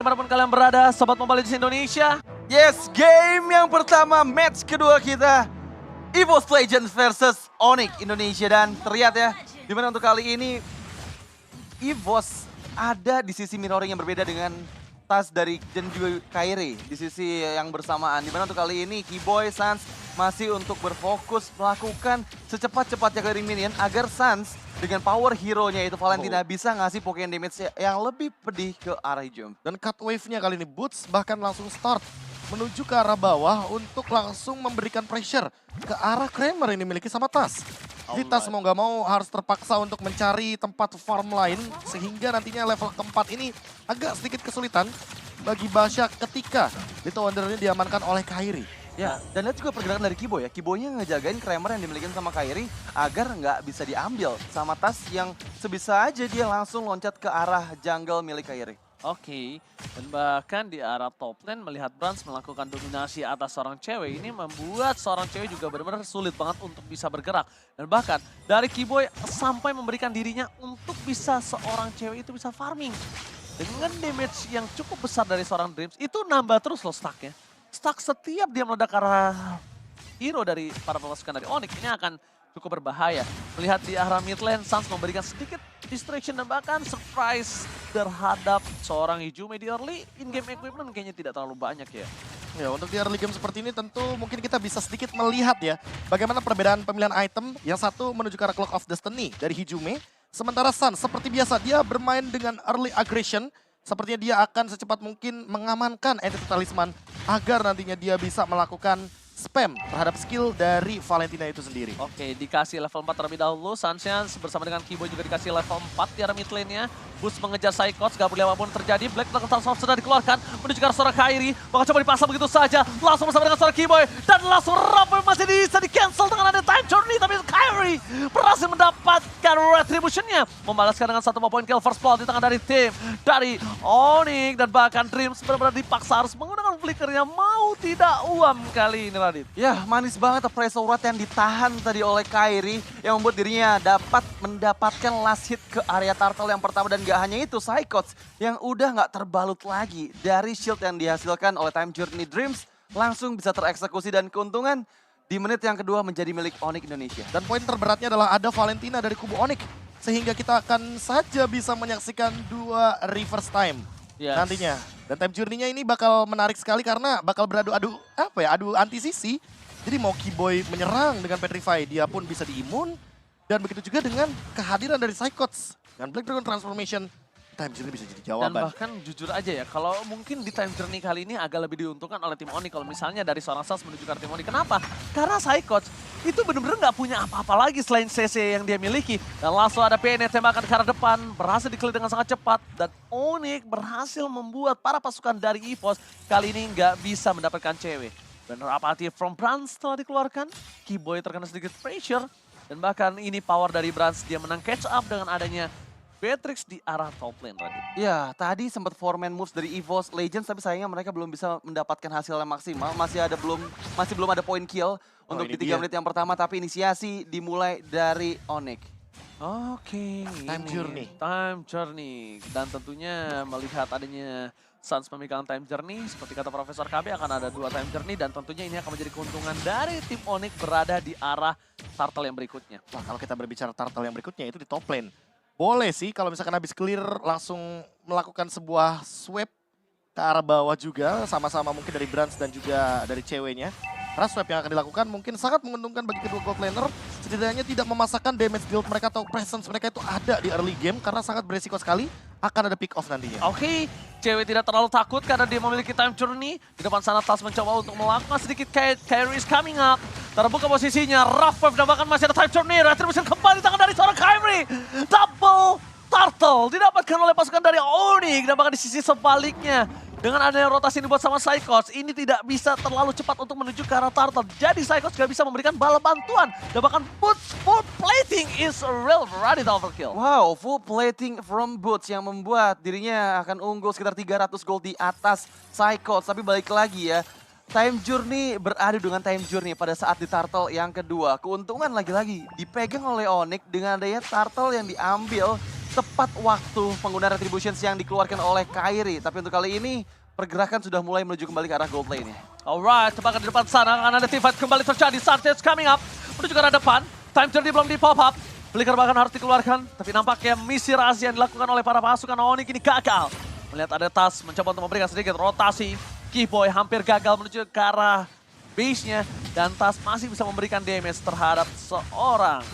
Dimanapun kalian berada, Sobat Mobile Legends Indonesia. Yes, game yang pertama, match kedua kita. EVOS Legends versus Onyx Indonesia. Dan terlihat ya, dimana untuk kali ini EVOS ada di sisi mirroring yang berbeda dengan tas dari dan juga Kairi di sisi yang bersamaan. Dimana untuk kali ini Keyboy, Sans masih untuk berfokus melakukan secepat-cepatnya clearing minion agar Sans dengan power hero-nya itu Valentina bisa ngasih Pokemon damage yang lebih pedih ke arah Hijum. Dan cut wave-nya kali ini Boots bahkan langsung start menuju ke arah bawah untuk langsung memberikan pressure ke arah Kramer ini miliki sama Tas. Jadi Tas mau nggak mau harus terpaksa untuk mencari tempat farm lain sehingga nantinya level keempat ini agak sedikit kesulitan bagi Basha ketika Little Wonder ini diamankan oleh Kairi. Ya, dan lihat juga pergerakan dari Keyboy ya. Keyboy-nya ngejagain Kramer yang dimiliki sama Kairi agar nggak bisa diambil sama Tas yang sebisa aja dia langsung loncat ke arah jungle milik Kairi. Oke, dan bahkan di arah top lane melihat Brans melakukan dominasi atas seorang cewek ini membuat seorang cewek juga benar-benar sulit banget untuk bisa bergerak. Dan bahkan dari Keyboy sampai memberikan dirinya untuk bisa seorang cewek itu bisa farming. Dengan damage yang cukup besar dari seorang Dreams, itu nambah terus loh stacknya. Stack setiap dia meledak ke arah hero dari para pasukan dari Onyx ini akan cukup berbahaya. Melihat di arah mid lane, Sans memberikan sedikit distraction dan bahkan surprise terhadap seorang Hijume di early in-game equipment kayaknya tidak terlalu banyak ya. Ya, untuk di early game seperti ini tentu mungkin kita bisa sedikit melihat ya bagaimana perbedaan pemilihan item. Yang satu menuju ke arah Clock of Destiny dari Hijume. Sementara Sans seperti biasa dia bermain dengan early aggression. Sepertinya dia akan secepat mungkin mengamankan Entity Talisman agar nantinya dia bisa melakukan spam terhadap skill dari Valentina itu sendiri. Oke, dikasih level 4 terlebih dahulu. Sansnya bersama dengan Keyboy juga dikasih level 4 di arah mid lane-nya. Boost mengejar Psychots, gak boleh apapun terjadi. Black Transform sudah dikeluarkan menuju ke arah seorang Kairi. Bakal coba dipasang begitu saja. Langsung bersama dengan seorang Keyboy. Dan langsung Rumble masih bisa di-cancel dengan ada time journey. Tapi Kairi berhasil mendapatkan retribution-nya. Membalaskan dengan satu poin kill first blood di tangan dari tim. Dari Onyx dan bahkan Dreams benar-benar dipaksa harus menggunakan flickernya. Mau tidak uam kali ini Radit. Ya, manis banget pressure rate yang ditahan tadi oleh Kairi yang membuat dirinya dapat mendapatkan last hit ke area turtle yang pertama. Dan gak hanya itu, Psychots yang udah gak terbalut lagi dari shield yang dihasilkan oleh Time Journey Dreams langsung bisa tereksekusi dan keuntungan di menit yang kedua menjadi milik Onyx Indonesia. Dan poin terberatnya adalah ada Valentina dari kubu Onyx sehingga kita akan saja bisa menyaksikan dua reverse time nantinya. Dan time journey-nya ini bakal menarik sekali karena bakal beradu-adu adu anti sisi. Jadi mau Keyboy menyerang dengan Petrify, dia pun bisa diimun. Dan begitu juga dengan kehadiran dari Psychots. Dan Black Dragon Transformation, time journey bisa jadi jawaban. Dan bahkan jujur aja ya, kalau mungkin di time journey kali ini agak lebih diuntungkan oleh tim Onyx. Kalau misalnya dari seorang Sans menuju ke tim Onyx. Kenapa? Karena Psychots itu benar-benar nggak punya apa-apa lagi selain CC yang dia miliki. Dan langsung ada PN tembakan ke arah depan, berhasil di-clear dengan sangat cepat. Dan Onyx berhasil membuat para pasukan dari EVOS kali ini nggak bisa mendapatkan cewek. Benar apathy from Brans telah dikeluarkan. Keyboy terkena sedikit pressure. Dan bahkan ini power dari Brans, dia menang catch up dengan adanya Beatrix di arah top lane Radit. Ya, tadi sempat 4-man moves dari EVOS Legends tapi sayangnya mereka belum bisa mendapatkan hasil yang maksimal. Masih belum ada point kill untuk di 3 menit yang pertama, tapi inisiasi dimulai dari Onyx. Oke, Time journey. Time journey. Dan tentunya melihat adanya Sans memegang time journey, seperti kata Profesor KB akan ada 2 time journey dan tentunya ini akan menjadi keuntungan dari tim Onyx berada di arah turtle yang berikutnya. Wah, kalau kita berbicara turtle yang berikutnya itu di top lane. Boleh sih kalau misalkan habis clear langsung melakukan sebuah sweep ke arah bawah juga. Sama-sama mungkin dari Brans dan juga dari ceweknya. Karena sweep yang akan dilakukan mungkin sangat menguntungkan bagi kedua gold laner. Setidaknya tidak memasakkan damage deal mereka atau presence mereka itu ada di early game. Karena sangat beresiko sekali akan ada pick off nantinya. Oke, cewek tidak terlalu takut karena dia memiliki time journey. Di depan sana Tas mencoba untuk melakukan sedikit Kairi is coming up. Terbuka posisinya, Rough Wave dan bahkan masih ada time journey. Retribution kembali tangan dari seorang Kairi. Double turtle didapatkan oleh pasukan dari Onyx dan bahkan di sisi sebaliknya. Dengan adanya rotasi yang dibuat sama Psychots, ini tidak bisa terlalu cepat untuk menuju ke arah turtle. Jadi Psychots gak bisa memberikan bala bantuan. Dan bahkan Boots full plating is a real Radit overkill. Wow, full plating from Boots yang membuat dirinya akan unggul sekitar 300 gold di atas Psychots. Tapi balik lagi ya, Time Journey beradu dengan Time Journey pada saat di turtle yang kedua. Keuntungan lagi-lagi dipegang oleh Onyx dengan adanya turtle yang diambil tepat waktu penggunaan Retributions yang dikeluarkan oleh Kairi. Tapi untuk kali ini pergerakan sudah mulai menuju kembali ke arah gold lane-nya. Alright, tebakan di depan sana akan ada team fight kembali terjadi. Sanchez coming up, menuju ke arah depan. Time journey belum di pop up. Flicker bahkan harus dikeluarkan, tapi nampaknya misi rahasia yang dilakukan oleh para pasukan Onyx ini gagal. Melihat ada Tas mencoba untuk memberikan sedikit rotasi. Keyboy hampir gagal menuju ke arah base-nya. Dan Tas masih bisa memberikan damage terhadap seorang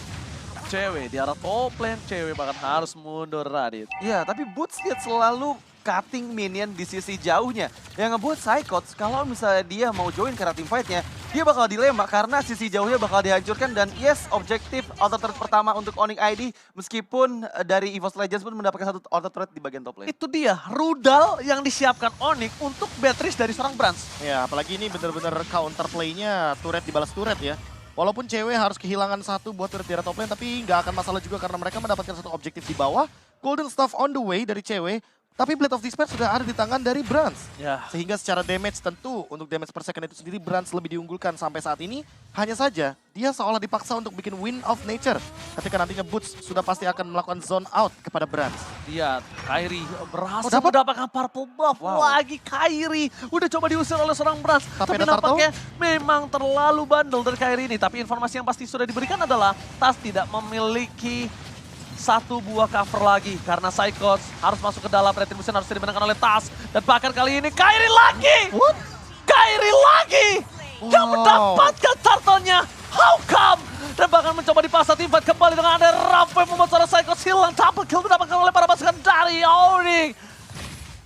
cewek di arah top lane. Cewek bahkan harus mundur, Radit. Ya, tapi Boots dia selalu cutting minion di sisi jauhnya. Yang ngebuat Psychots kalau misalnya dia mau join ke arah team fight-nya, dia bakal dilema karena sisi jauhnya bakal dihancurkan. Dan yes, objektif auto turret pertama untuk Onyx ID meskipun dari EVOS Legends pun mendapatkan satu auto turret di bagian top lane. Itu dia, rudal yang disiapkan Onyx untuk Beatrice dari seorang Brans. Ya, apalagi ini bener-bener counter play-nya turret dibalas turret ya. Walaupun cewek harus kehilangan satu buat turret di arah top lane, tapi nggak akan masalah juga karena mereka mendapatkan satu objektif di bawah. Golden Staff on the way dari cewek. Tapi Blade of Despair sudah ada di tangan dari Brans. Ya. Sehingga secara damage tentu untuk damage per second itu sendiri Brans lebih diunggulkan sampai saat ini. Hanya saja dia seolah dipaksa untuk bikin Wind of Nature. Ketika nantinya Boots sudah pasti akan melakukan zone out kepada Brans. Lihat, Kairi berhasil mendapatkan purple buff lagi. Kairi udah coba diusir oleh seorang Brans. Tapi nampaknya memang terlalu bandel dari Kairi ini. Tapi informasi yang pasti sudah diberikan adalah Tas tidak memiliki satu buah cover lagi karena Psychots harus masuk ke dalam. Retribution harus dimenangkan oleh Tas. Dan bahkan kali ini Kairi lagi! Kairi lagi! Yang mendapatkan turtle-nya. How come? Dan bahkan mencoba dipaksa team fight kembali dengan ada Rampage membuat seorang Psychots hilang. Double kill didapatkan oleh para pasukan dari Onyx.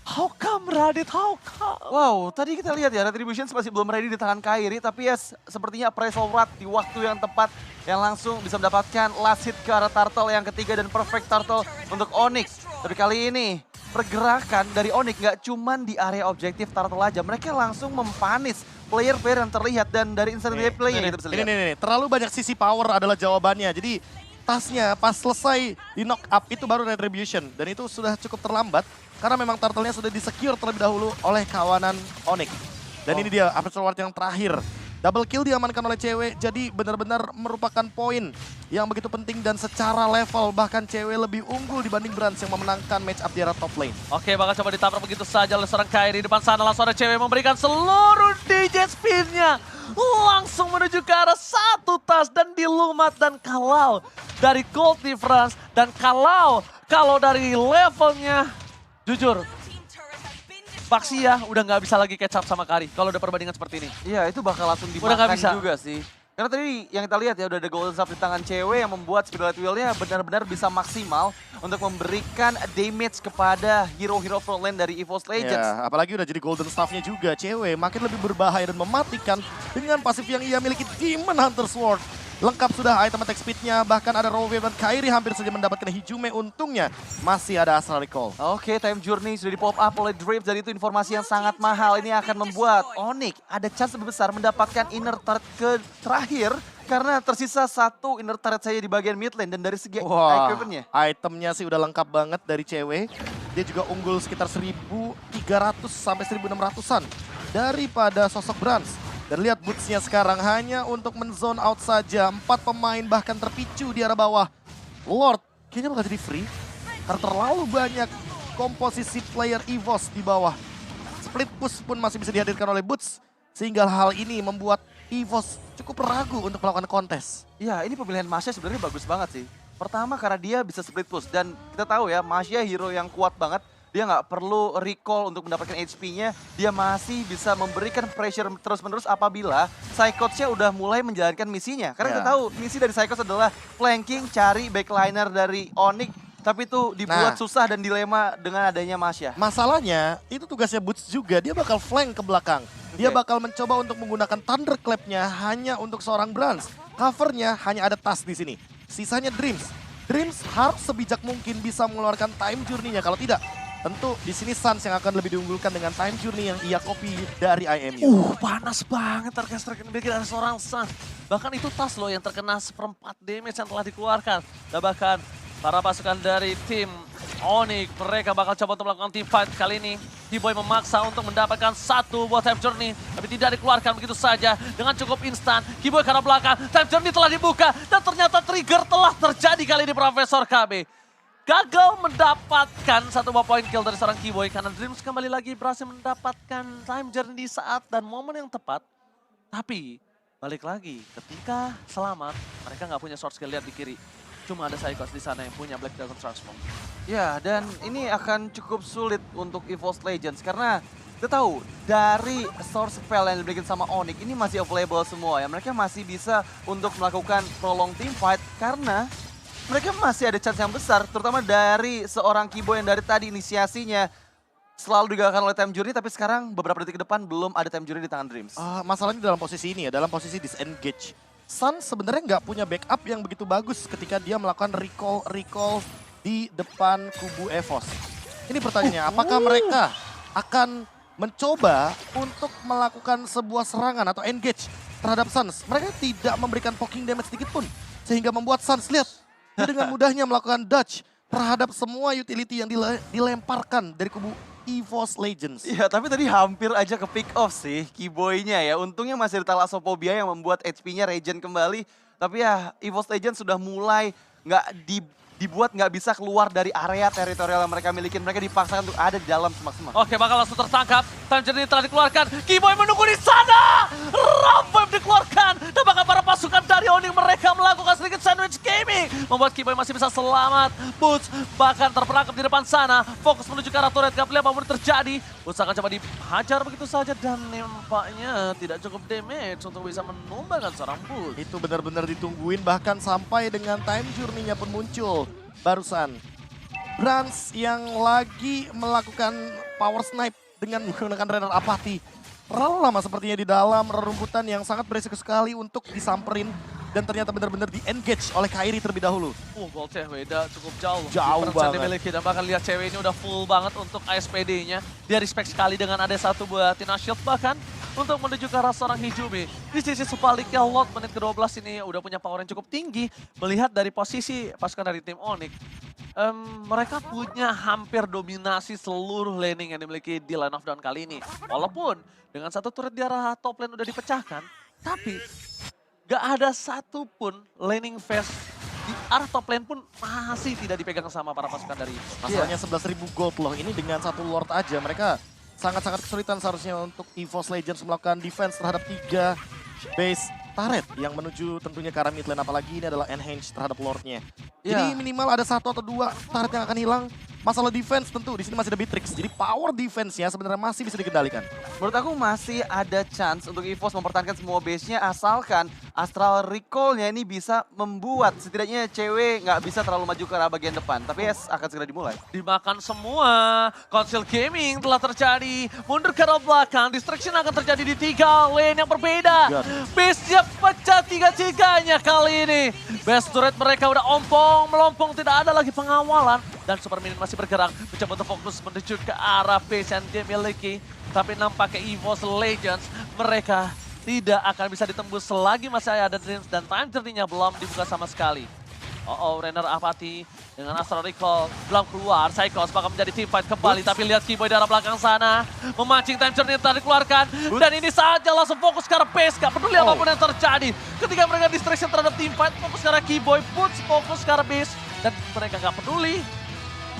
How come, Radit? How come? Wow, tadi kita lihat ya, Retributions masih belum ready di tangan Kairi, tapi ya sepertinya appraisal Wrath di waktu yang tepat yang langsung bisa mendapatkan last hit ke arah turtle yang ketiga dan perfect turtle untuk Onyx. Tapi kali ini pergerakan dari Onyx nggak cuman di area objektif turtle aja, mereka langsung mempanis player-player yang terlihat dan dari instant replay yang kita bisa lihat. Ini, terlalu banyak sisi power adalah jawabannya. Jadi tasnya pas selesai di knock up itu baru Retribution dan itu sudah cukup terlambat. Karena memang turtle-nya sudah di-secure terlebih dahulu oleh kawanan Onyx. Dan ini dia Aperture Ward yang terakhir. Double kill diamankan oleh cewek, jadi benar-benar merupakan poin yang begitu penting dan secara level bahkan cewek lebih unggul dibanding Brans yang memenangkan match up di arah top lane. Oke, bakal coba ditabrak begitu saja oleh seorang Kairi. Di depan sana langsung ada cewek memberikan seluruh DJ spin-nya. Langsung menuju ke arah satu Tas dan dilumat. Dan kalau dari gold difference dan kalau dari levelnya, jujur, Baxia udah nggak bisa lagi catch up sama Kari kalau udah perbandingan seperti ini. Iya, itu bakal langsung dimakan juga sih. Karena tadi yang kita lihat ya udah ada golden staff di tangan cewek yang membuat Spirit Wheel-nya benar-benar bisa maksimal untuk memberikan damage kepada hero-hero frontline dari EVOS Legends. Ya, apalagi udah jadi golden staff-nya juga cewek makin lebih berbahaya dan mematikan dengan pasif yang ia miliki Demon Hunter Sword. Lengkap sudah item attack speed-nya, bahkan ada Raw Wave dan Kairi hampir saja mendapatkan Hijume. Untungnya masih ada Astral Recall. Oke, time journey sudah di pop up oleh Drift dan itu informasi yang sangat mahal. Ini akan membuat Onyx ada chance lebih besar mendapatkan inner turret ke terakhir karena tersisa satu inner turret saja di bagian mid lane dan dari segi equipment-nya. Itemnya sih udah lengkap banget dari cewek. Dia juga unggul sekitar 1.300 sampai 1.600-an daripada sosok Brans. Dan lihat boots-nya sekarang hanya untuk men-zone out saja. 4 pemain bahkan terpicu di arah bawah. Lord kayaknya bakal jadi free. Karena terlalu banyak komposisi player EVOS di bawah. Split push pun masih bisa dihadirkan oleh Boots. Sehingga hal ini membuat EVOS cukup ragu untuk melakukan kontes. Iya, ini pemilihan Masya sebenarnya bagus banget sih. Pertama karena dia bisa split push. Dan kita tahu ya, Masya hero yang kuat banget. Dia nggak perlu recall untuk mendapatkan HP-nya. Dia masih bisa memberikan pressure terus-menerus apabila Psychots-nya udah mulai menjalankan misinya. Karena kita tahu misi dari Psychots adalah flanking, cari backliner dari Onyx. Tapi itu dibuat susah dan dilema dengan adanya Masya. Masalahnya itu tugasnya Boots juga. Dia bakal flank ke belakang. Dia bakal mencoba untuk menggunakan Thunderclap-nya hanya untuk seorang Brans. Cover-nya hanya ada Tas di sini. Sisanya Dreams. Dreams harus sebijak mungkin bisa mengeluarkan time journey-nya. Kalau tidak, tentu di sini Suns yang akan lebih diunggulkan dengan time journey yang ia copy dari IMU. Panas banget terkena dari seorang Suns. Bahkan itu Tas loh yang terkena seperempat damage yang telah dikeluarkan. Dan bahkan para pasukan dari tim Onyx, mereka bakal coba untuk melakukan team fight kali ini. Keyboy memaksa untuk mendapatkan satu buat time journey, tapi tidak dikeluarkan begitu saja dengan cukup instan. Keyboy ke arah belakang, time journey telah dibuka dan ternyata trigger telah terjadi kali ini Profesor KB. gagal mendapatkan satu buah point kill dari seorang Keyboy karena Dreams kembali lagi berhasil mendapatkan time journey di saat dan momen yang tepat. Tapi balik lagi ketika selamat mereka nggak punya short skill, lihat di kiri. Cuma ada Saikos di sana yang punya Black Dragon Transform. Ya, dan ini akan cukup sulit untuk EVOS Legends karena kita tahu dari source spell yang diberikan sama Onyx ini masih available semua ya. Mereka masih bisa untuk melakukan prolong team fight karena mereka masih ada chance yang besar, terutama dari seorang Keyboy yang dari tadi inisiasinya selalu digagalkan oleh time journey, tapi sekarang beberapa detik ke depan belum ada time journey di tangan Dreams. Masalahnya dalam posisi ini ya, dalam posisi disengage. Sun sebenarnya nggak punya backup yang begitu bagus ketika dia melakukan recall di depan kubu EVOS. Ini pertanyaannya, apakah mereka akan mencoba untuk melakukan sebuah serangan atau engage terhadap Suns? Mereka tidak memberikan poking damage sedikit pun, sehingga membuat Suns lihat dia dengan mudahnya melakukan dodge terhadap semua utility yang dilemparkan dari kubu EVOS Legends. Iya, tapi tadi hampir aja ke pick off sih Keyboy-nya ya. Untungnya masih ada Thalassophobia yang membuat HP-nya regen kembali. Tapi ya EVOS Legends sudah mulai dibuat nggak bisa keluar dari area teritorial yang mereka miliki. Mereka dipaksakan untuk ada di dalam semak-semak. Oke, bakal langsung tertangkap. Time journey telah dikeluarkan. Keyboy menunggu di sana. Rampam dikeluarkan. Dan bahkan para pasukan dari Onyx mereka melakukan sedikit sandwich gaming. Membuat Keyboy masih bisa selamat. Boots bahkan terperangkap di depan sana. Fokus menuju ke arah turret. Gak lihat apa yang terjadi. Boots akan coba dihajar begitu saja. Dan nampaknya tidak cukup damage untuk bisa menumbangkan seorang Boots. Itu benar-benar ditungguin bahkan sampai dengan time journey-nya pun muncul. Barusan Brans yang lagi melakukan power snipe dengan menggunakan Renner Apathy. Terlalu lama sepertinya di dalam rerumputan yang sangat berisiko sekali untuk disamperin. Dan ternyata benar-benar di-engage oleh Kairi terlebih dahulu. Goldnya beda cukup jauh. Jauh banget. Dimiliki. Dan bahkan lihat cewek ini udah full banget untuk ASPD-nya. Dia respect sekali dengan ada satu buah Tina Shield bahkan. Untuk menuju ke arah seorang Hijumi. Di sisi sebaliknya Lot menit ke-12 ini udah punya power yang cukup tinggi. Melihat dari posisi pasukan dari tim Onyx. Mereka punya hampir dominasi seluruh laning yang dimiliki di line of down kali ini. Walaupun dengan satu turret di arah top lane udah dipecahkan. Tapi gak ada satupun laning phase di arah top lane pun masih tidak dipegang sama para pasukan dari Masalahnya 11.000 gold loh. Ini dengan satu Lord aja mereka sangat-sangat kesulitan seharusnya untuk EVOS Legends melakukan defense terhadap 3 base turret yang menuju tentunya ke arah mid lane. Apalagi ini adalah enhance terhadap Lordnya. Jadi minimal ada 1 atau 2 turret yang akan hilang. Masalah defense tentu di sini masih ada Beatrix. Jadi power defense-nya sebenarnya masih bisa dikendalikan. Menurut aku masih ada chance untuk EVOS mempertahankan semua base-nya asalkan Astral Recall-nya ini bisa membuat setidaknya cewek nggak bisa terlalu maju ke arah bagian depan. Tapi akan segera dimulai. Dimakan semua. Council Gaming telah terjadi. Mundur ke arah belakang. Distraction akan terjadi di 3 lane yang berbeda. Base-nya pecah 3-3-nya kali ini. Base turret mereka udah ompong, melompong. Tidak ada lagi pengawalan. Dan Super Minion masih bergerak. Mencoba untuk fokus menuju ke arah base yang dia miliki. Tapi nampaknya EVOS Legends mereka tidak akan bisa ditembus selagi masih ada Dreams. Dan time journey-nya belum dibuka sama sekali. Renner Apathy dengan Astral Recall belum keluar. Saikos bakal menjadi team fight kembali. Tapi lihat Keyboy dari arah belakang sana. Memancing time journey yang telah dikeluarkan. Dan ini saja langsung fokus ke arah base. Gak peduli apapun yang terjadi. Ketika mereka distraction terhadap team fight. Fokus ke arah Keyboy. Boots fokus ke arah base. Dan mereka gak peduli.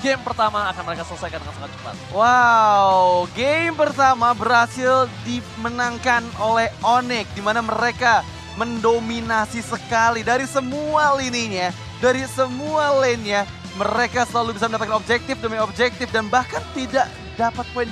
Game pertama akan mereka selesaikan dengan sangat cepat. Wow, game pertama berhasil dimenangkan oleh Onyx. Di mana mereka mendominasi sekali dari semua lininya. Dari semua lane-nya. Mereka selalu bisa mendapatkan objektif demi objektif. Dan bahkan tidak dapat poin